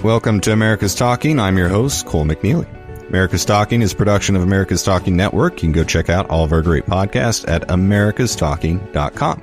Welcome to America's Talking. I'm your host, Cole McNeely. America's Talking is a production of America's Talking Network. You can go check out all of our great podcasts at americastalking.com.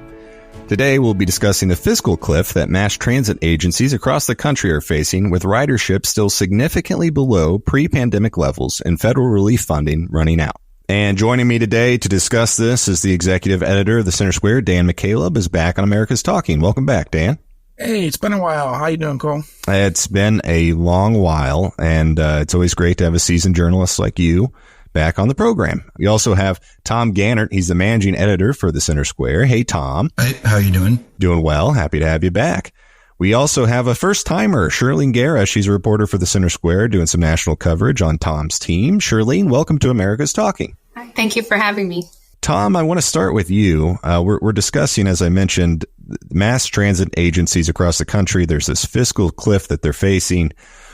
Today, we'll be discussing the fiscal cliff that mass transit agencies across the country are facing, with ridership still significantly below pre-pandemic levels and federal relief funding running out. And joining me today to discuss this is the executive editor of the Center Square, Dan McCaleb, is back on America's Talking. Welcome back, Dan. Hey, it's been a while. How you doing, Cole? It's been a long while, and it's always great to have a seasoned journalist like you back on the program. We also have Tom Gantert. He's the managing editor for the Center Square. Hey, Tom. Hey, how you doing? Doing well. Happy to have you back. We also have a first-timer, Shirleen Guerra. She's a reporter for the Center Square doing some national coverage on Tom's team. Shirleen, welcome to America's Talking. Thank you for having me. Tom, I want to start with you. We're discussing, as I mentioned, mass transit agencies across the country. There's this fiscal cliff that they're facing.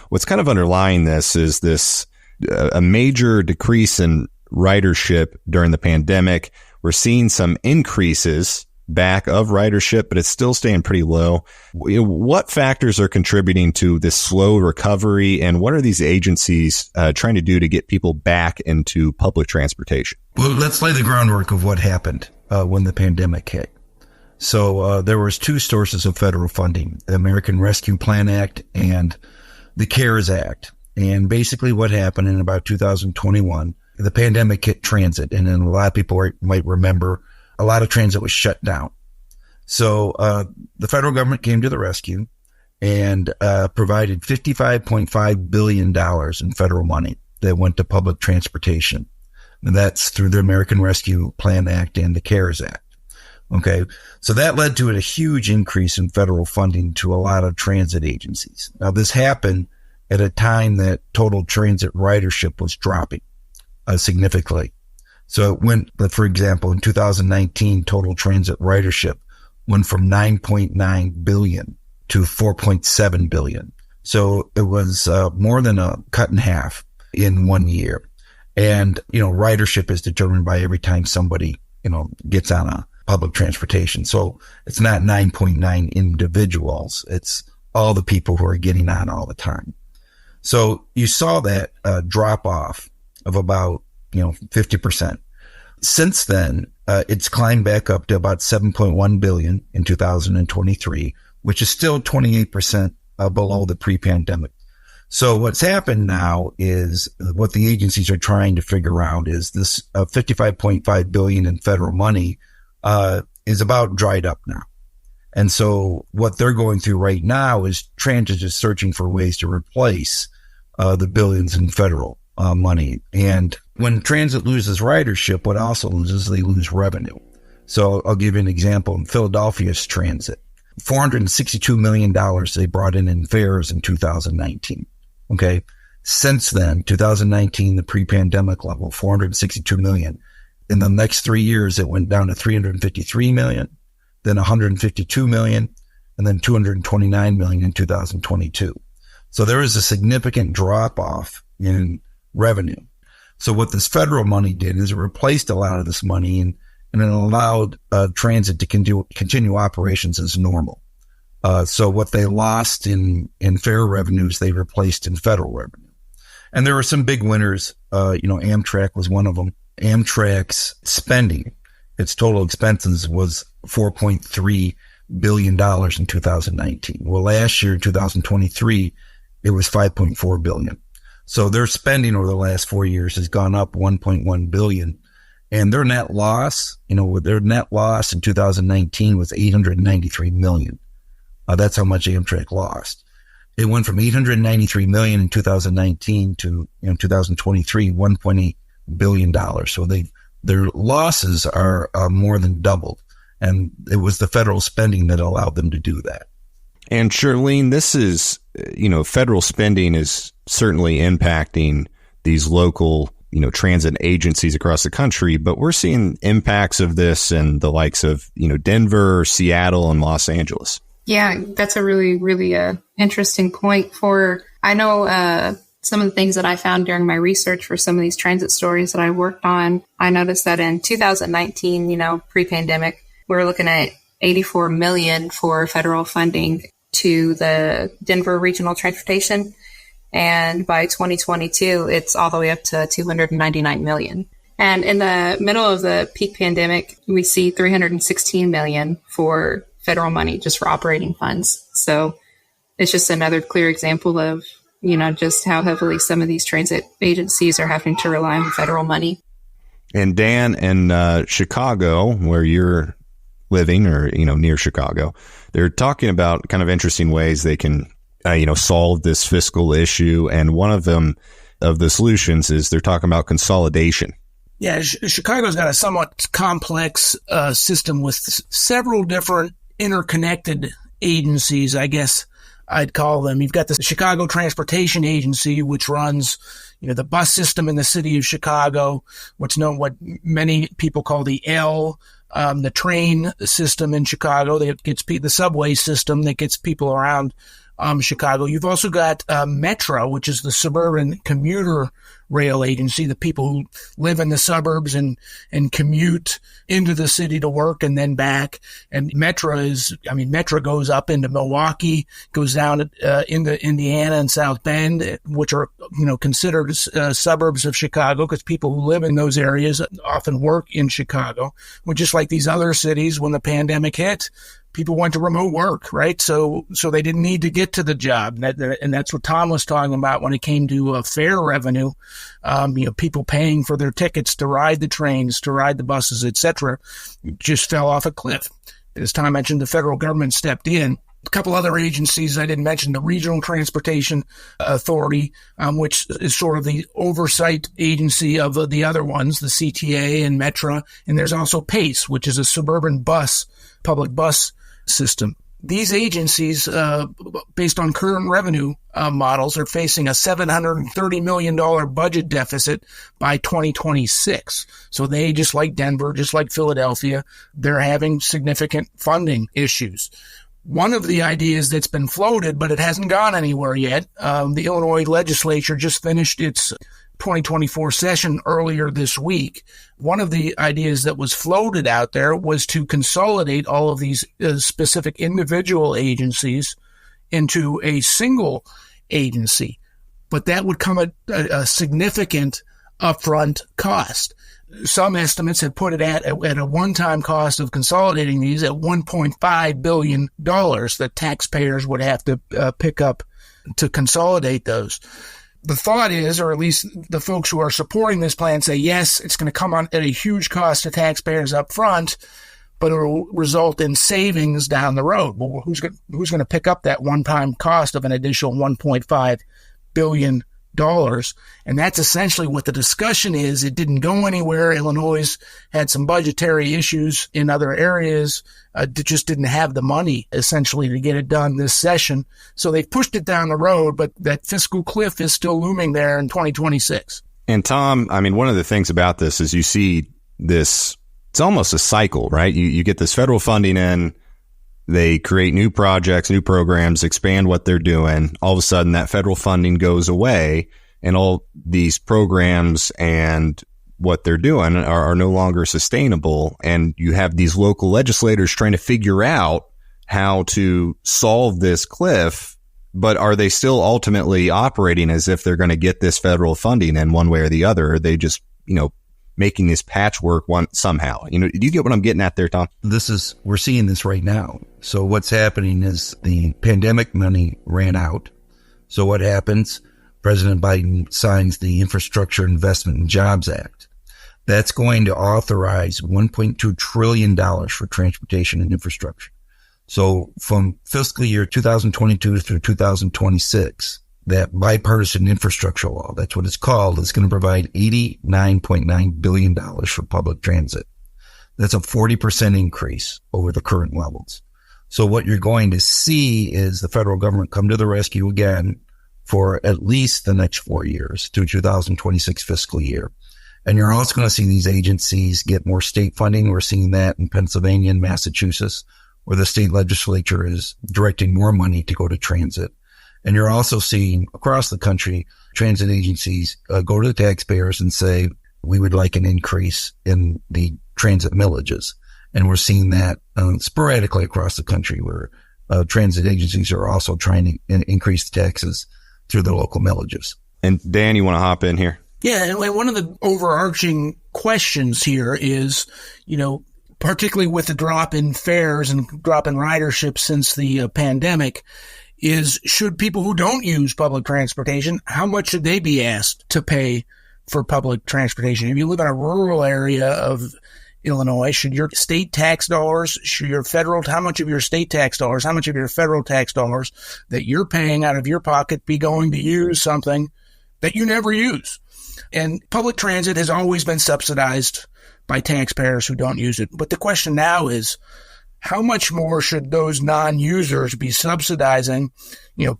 What's kind of underlying this is a major decrease in ridership during the pandemic. We're seeing some increases back of ridership, but it's still staying pretty low. What factors are contributing to this slow recovery, and what are these agencies trying to do to get people back into public transportation? Well, let's lay the groundwork of what happened when the pandemic hit. So there was two sources of federal funding, the American Rescue Plan Act and the CARES Act. And basically what happened in about 2021, the pandemic hit transit. And then a lot of people might remember a lot of transit was shut down. So the federal government came to the rescue and provided $55.5 billion in federal money that went to public transportation. And that's through the American Rescue Plan Act and the CARES Act. Okay. So that led to a huge increase in federal funding to a lot of transit agencies. Now, this happened at a time that total transit ridership was dropping significantly. So it went, for example, in 2019, total transit ridership went from 9.9 billion to 4.7 billion. So it was more than a cut in half in 1 year. And, ridership is determined by every time somebody, gets on a public transportation. So it's not 9.9 individuals. It's all the people who are getting on all the time. So you saw that drop off of about 50%. Since then, it's climbed back up to about 7.1 billion in 2023, which is still 28% below the pre-pandemic. So what's happened now is what the agencies are trying to figure out is this 55.5 billion in federal money is about dried up now. And so what they're going through right now is transit is searching for ways to replace the billions in federal money. And when transit loses ridership, what also loses, they lose revenue. So I'll give you an example. In Philadelphia's transit, $462 million they brought in fares in 2019. Okay. Since then, 2019, the pre-pandemic level, 462 million. In the next 3 years, it went down to 353 million, then 152 million, and then 229 million in 2022. So there is a significant drop off in revenue. So what this federal money did is it replaced a lot of this money and it allowed transit to continue operations as normal. So what they lost in fare revenues, they replaced in federal revenue. And there were some big winners. Amtrak was one of them. Amtrak's spending, its total expenses was $4.3 billion in 2019. Well, last year, 2023, it was $5.4 billion. So their spending over the last 4 years has gone up $1.1 billion. And their net loss, their net loss in 2019 was $893 million. That's how much Amtrak lost. It went from $893 million in 2019 to 2023, $1.8 billion. So their losses are more than doubled. And it was the federal spending that allowed them to do that. And Shirleen, this is, federal spending is certainly impacting these local, transit agencies across the country, but we're seeing impacts of this in the likes of, Denver, Seattle, and Los Angeles. Yeah, that's a really, really interesting point. I know some of the things that I found during my research for some of these transit stories that I worked on. I noticed that in 2019, pre-pandemic, we were looking at $84 million for federal funding. to the Denver Regional Transportation. And by 2022, it's all the way up to $299 million. And in the middle of the peak pandemic, we see $316 million for federal money just for operating funds. So it's just another clear example of, just how heavily some of these transit agencies are having to rely on federal money. And Dan, in Chicago, where you're living, or, near Chicago, they're talking about kind of interesting ways they can, solve this fiscal issue. And one of the solutions is they're talking about consolidation. Yeah, Chicago's got a somewhat complex system with several different interconnected agencies, I guess I'd call them. You've got the Chicago Transportation Agency, which runs, the bus system in the city of Chicago, what many people call the L, the train system in Chicago that gets the subway system that gets people around Chicago. You've also got Metro, which is the suburban commuter rail agency, the people who live in the suburbs and commute into the city to work and then back. And Metro goes up into Milwaukee, goes down into Indiana and South Bend, which are, considered suburbs of Chicago, because people who live in those areas often work in Chicago. Well, just like these other cities, when the pandemic hit, people went to remote work, right? So they didn't need to get to the job. And that's what Tom was talking about when it came to fare revenue. People paying for their tickets to ride the trains, to ride the buses, etc., just fell off a cliff. As Tom mentioned, the federal government stepped in. A couple other agencies I didn't mention, the Regional Transportation Authority, which is sort of the oversight agency of the other ones, the CTA and Metra. And there's also PACE, which is a suburban public bus system. These agencies, based on current revenue models, are facing a $730 million budget deficit by 2026. So they, just like Denver, just like Philadelphia, they're having significant funding issues. One of the ideas that's been floated, but it hasn't gone anywhere yet, the Illinois legislature just finished its 2024 session earlier this week. One of the ideas that was floated out there was to consolidate all of these specific individual agencies into a single agency, but that would come at a significant upfront cost. Some estimates had put it at a one-time cost of consolidating these at $1.5 billion that taxpayers would have to pick up to consolidate those. The thought is, or at least the folks who are supporting this plan say, yes, it's going to come on at a huge cost to taxpayers up front, but it will result in savings down the road. Well, who's going to pick up that one-time cost of an additional $1.5 billion? And that's essentially what the discussion is. It didn't go anywhere. Illinois had some budgetary issues in other areas. Just didn't have the money, essentially, to get it done this session. So they've pushed it down the road, but that fiscal cliff is still looming there in 2026. And Tom, one of the things about this is you see this, it's almost a cycle, right? You get this federal funding in, they create new projects, new programs, expand what they're doing. All of a sudden, that federal funding goes away, and all these programs and what they're doing are no longer sustainable. And you have these local legislators trying to figure out how to solve this cliff, but are they still ultimately operating as if they're going to get this federal funding in one way or the other? Or are they just, making this patchwork somehow? Do you get what I'm getting at there, Tom? We're seeing this right now. So what's happening is the pandemic money ran out. So what happens? President Biden signs the Infrastructure Investment and Jobs Act. That's going to authorize $1.2 trillion for transportation and infrastructure. So from fiscal year 2022 through 2026, that bipartisan infrastructure law, that's what it's called, is going to provide $89.9 billion for public transit. That's a 40% increase over the current levels. So what you're going to see is the federal government come to the rescue again for at least the next 4 years to 2026 fiscal year. And you're also going to see these agencies get more state funding. We're seeing that in Pennsylvania and Massachusetts, where the state legislature is directing more money to go to transit. And you're also seeing across the country, transit agencies go to the taxpayers and say, we would like an increase in the transit millages. And we're seeing that sporadically across the country where transit agencies are also trying to increase the taxes through the local millages. And Dan, you want to hop in here? Yeah, and one of the overarching questions here is, particularly with the drop in fares and drop in ridership since the pandemic, is should people who don't use public transportation, how much should they be asked to pay for public transportation? If you live in a rural area of Illinois, should your state tax dollars, how much of your state tax dollars, how much of your federal tax dollars that you're paying out of your pocket be going to use something that you never use? And public transit has always been subsidized by taxpayers who don't use it. But the question now is, how much more should those non-users be subsidizing,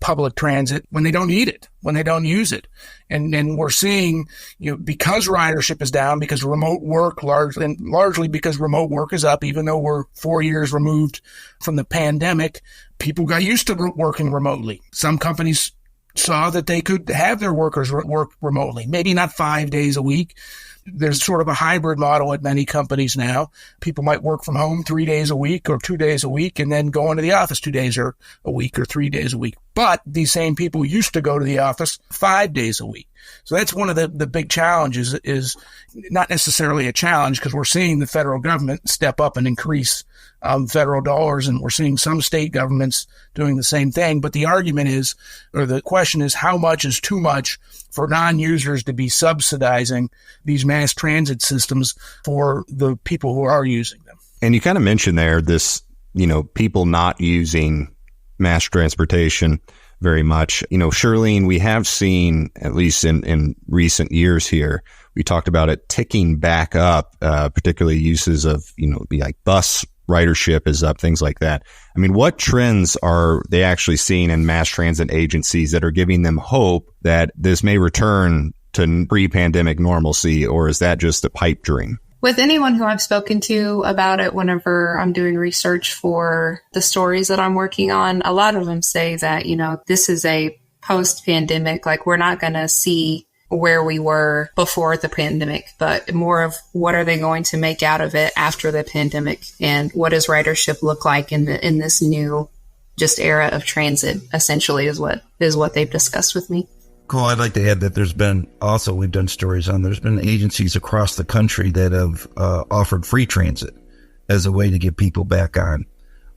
public transit when they don't need it, when they don't use it? And we're seeing, because ridership is down, because remote work largely because remote work is up, even though we're 4 years removed from the pandemic, people got used to working remotely. Some companies saw that they could have their workers work remotely, maybe not 5 days a week. There's sort of a hybrid model at many companies now. People might work from home 3 days a week or 2 days a week and then go into the office 2 days a week or 3 days a week. But these same people used to go to the office 5 days a week. So that's one of the big challenges, is not necessarily a challenge, because we're seeing the federal government step up and increase federal dollars, and we're seeing some state governments doing the same thing. But the argument is, or the question is, how much is too much for non-users to be subsidizing these mass transit systems for the people who are using them? And you kind of mentioned there this, people not using mass transportation very much. Shirleen, we have seen, at least in recent years here, we talked about it ticking back up, particularly uses of, like bus ridership is up, things like that. I mean, what trends are they actually seeing in mass transit agencies that are giving them hope that this may return to pre-pandemic normalcy, or is that just a pipe dream? With anyone who I've spoken to about it, whenever I'm doing research for the stories that I'm working on, a lot of them say that, this is a post-pandemic, like we're not going to see where we were before the pandemic, but more of what are they going to make out of it after the pandemic, and what does ridership look like in this new just era of transit, essentially, is what they've discussed with me. Cool. I'd like to add that we've done stories on, there's been agencies across the country that have offered free transit as a way to get people back on.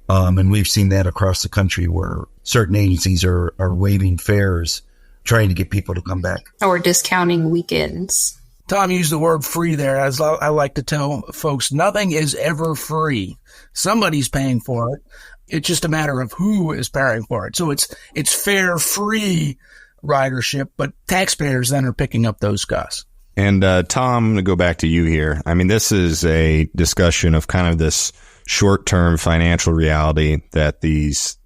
And we've seen that across the country where certain agencies are waiving fares, trying to get people to come back. Or discounting weekends. Tom used the word free there. As I like to tell folks, nothing is ever free. Somebody's paying for it. It's just a matter of who is paying for it. So it's fare free ridership, but taxpayers then are picking up those costs. And Tom, I'm going to go back to you here. I mean, this is a discussion of kind of this short-term financial reality that these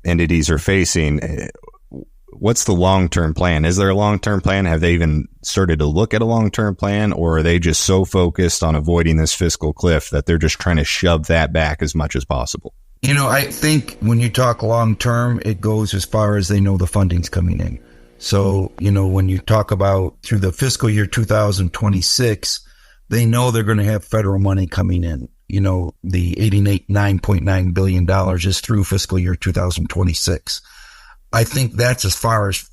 entities are facing. What's the long-term plan? Is there a long-term plan? Have they even started to look at a long-term plan, or are they just so focused on avoiding this fiscal cliff that they're just trying to shove that back as much as possible? I think when you talk long-term, it goes as far as they know the funding's coming in. So, when you talk about through the fiscal year 2026, they know they're going to have federal money coming in. The $9.9 billion is through fiscal year 2026. I think that's as far as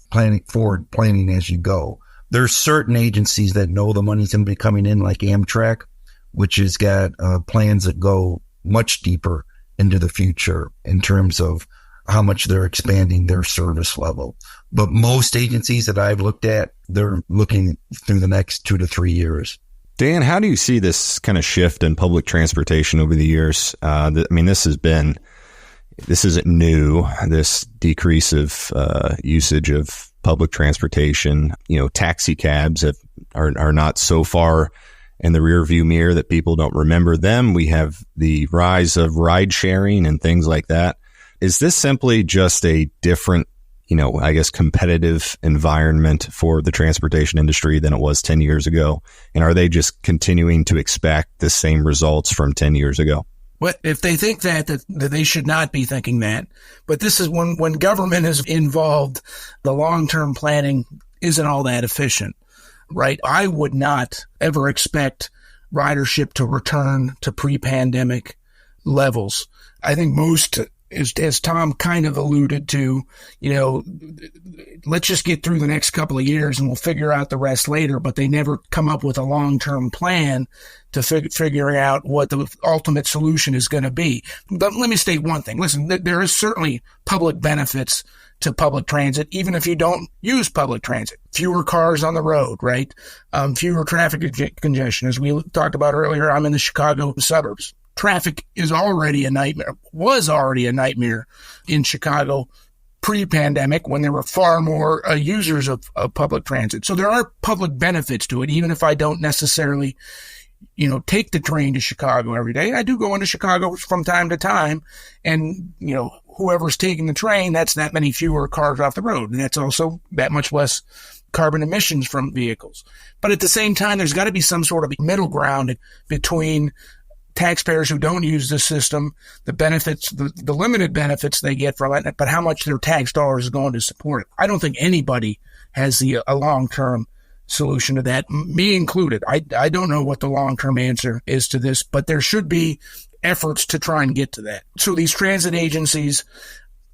forward planning as you go. There's certain agencies that know the money's going to be coming in, like Amtrak, which has got plans that go much deeper into the future in terms of how much they're expanding their service level. But most agencies that I've looked at, they're looking through the next 2 to 3 years. Dan, how do you see this kind of shift in public transportation over the years? This isn't new, this decrease of usage of public transportation. Taxi cabs are not so far in the rearview mirror that people don't remember them. We have the rise of ride sharing and things like that. Is this simply just a different, competitive environment for the transportation industry than it was 10 years ago? And are they just continuing to expect the same results from 10 years ago? Well, if they think that they should not be thinking that. But this is when government is involved, the long-term planning isn't all that efficient, right? I would not ever expect ridership to return to pre-pandemic levels. I think most as Tom kind of alluded to, let's just get through the next couple of years and we'll figure out the rest later. But they never come up with a long-term plan to figuring out what the ultimate solution is going to be. But let me state one thing. Listen, there is certainly public benefits to public transit, even if you don't use public transit. Fewer cars on the road, right? Fewer traffic congestion. As we talked about earlier, I'm in the Chicago suburbs. Traffic was already a nightmare in Chicago pre-pandemic when there were far more users of public transit. So there are public benefits to it, even if I don't necessarily, take the train to Chicago every day. I do go into Chicago from time to time, and, whoever's taking the train, that's that many fewer cars off the road. And that's also that much less carbon emissions from vehicles. But at the same time, there's got to be some sort of middle ground between taxpayers who don't use the system, the benefits, the limited benefits they get from it, but how much their tax dollars is going to support it. I don't think anybody has a long-term solution to that, me included. I don't know what the long-term answer is to this, but there should be efforts to try and get to that. So these transit agencies,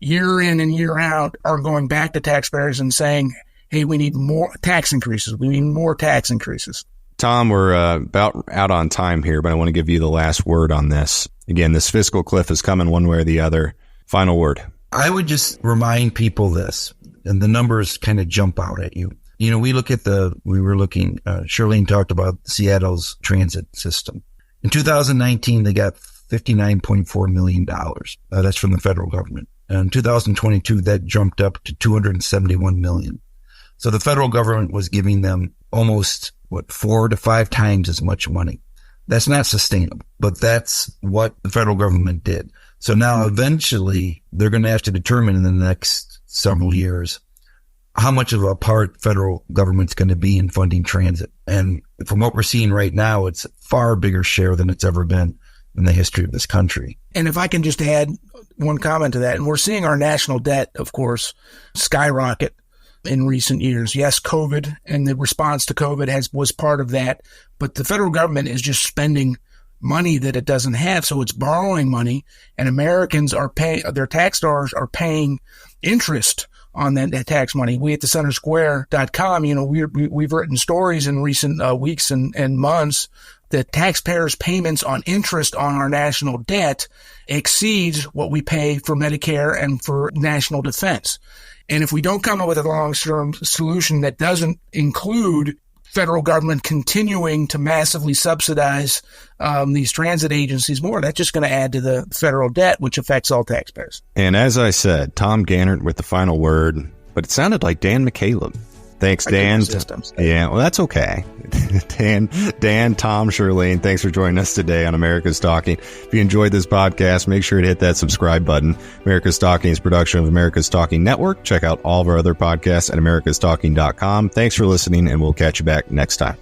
year in and year out, are going back to taxpayers and saying, hey, we need more tax increases. We need more tax increases. Tom, we're about out on time here, but I want to give you the last word on this. Again, this fiscal cliff is coming one way or the other. Final word. I would just remind people this, and the numbers kind of jump out at you. Shirleen talked about Seattle's transit system. In 2019, they got $59.4 million. That's from the federal government. In 2022, that jumped up to $271 million. So the federal government was giving them almost 4 to 5 times as much money. That's not sustainable, but that's what the federal government did. So now eventually they're going to have to determine in the next several years how much of a part federal government's going to be in funding transit. And from what we're seeing right now, it's a far bigger share than it's ever been in the history of this country. And if I can just add one comment to that, and we're seeing our national debt, of course, skyrocket in recent years. Yes, COVID and the response to COVID was part of that, but the federal government is just spending money that it doesn't have, so it's borrowing money, and Americans are paying, their tax dollars are paying interest on that tax money. We at the centersquare.com, we've written stories in recent weeks and months that taxpayers' payments on interest on our national debt exceeds what we pay for Medicare and for national defense. And if we don't come up with a long-term solution that doesn't include federal government continuing to massively subsidize these transit agencies more, that's just going to add to the federal debt, which affects all taxpayers. And as I said, Tom Gantert with the final word, but it sounded like Dan McCaleb. Thanks, Dan. Yeah, well, that's okay. Dan, Tom, Shirleen, thanks for joining us today on America's Talking. If you enjoyed this podcast, make sure to hit that subscribe button. America's Talking is a production of America's Talking Network. Check out all of our other podcasts at americastalking.com. Thanks for listening, and we'll catch you back next time.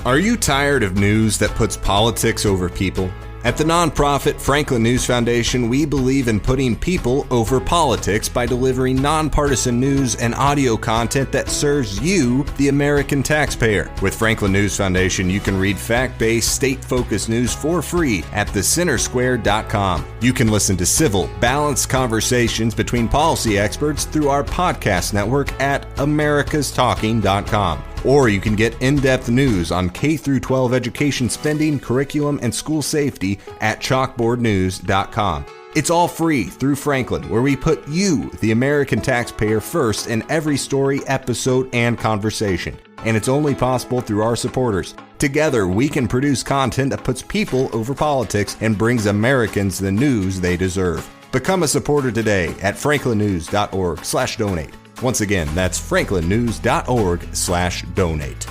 Are you tired of news that puts politics over people? At the nonprofit Franklin News Foundation, we believe in putting people over politics by delivering nonpartisan news and audio content that serves you, the American taxpayer. With Franklin News Foundation, you can read fact-based, state-focused news for free at thecentersquare.com. You can listen to civil, balanced conversations between policy experts through our podcast network at americastalking.com. Or you can get in-depth news on K-12 education spending, curriculum, and school safety at chalkboardnews.com. It's all free through Franklin, where we put you, the American taxpayer, first in every story, episode, and conversation. And it's only possible through our supporters. Together, we can produce content that puts people over politics and brings Americans the news they deserve. Become a supporter today at franklinnews.org/donate. Once again, that's franklinnews.org/donate.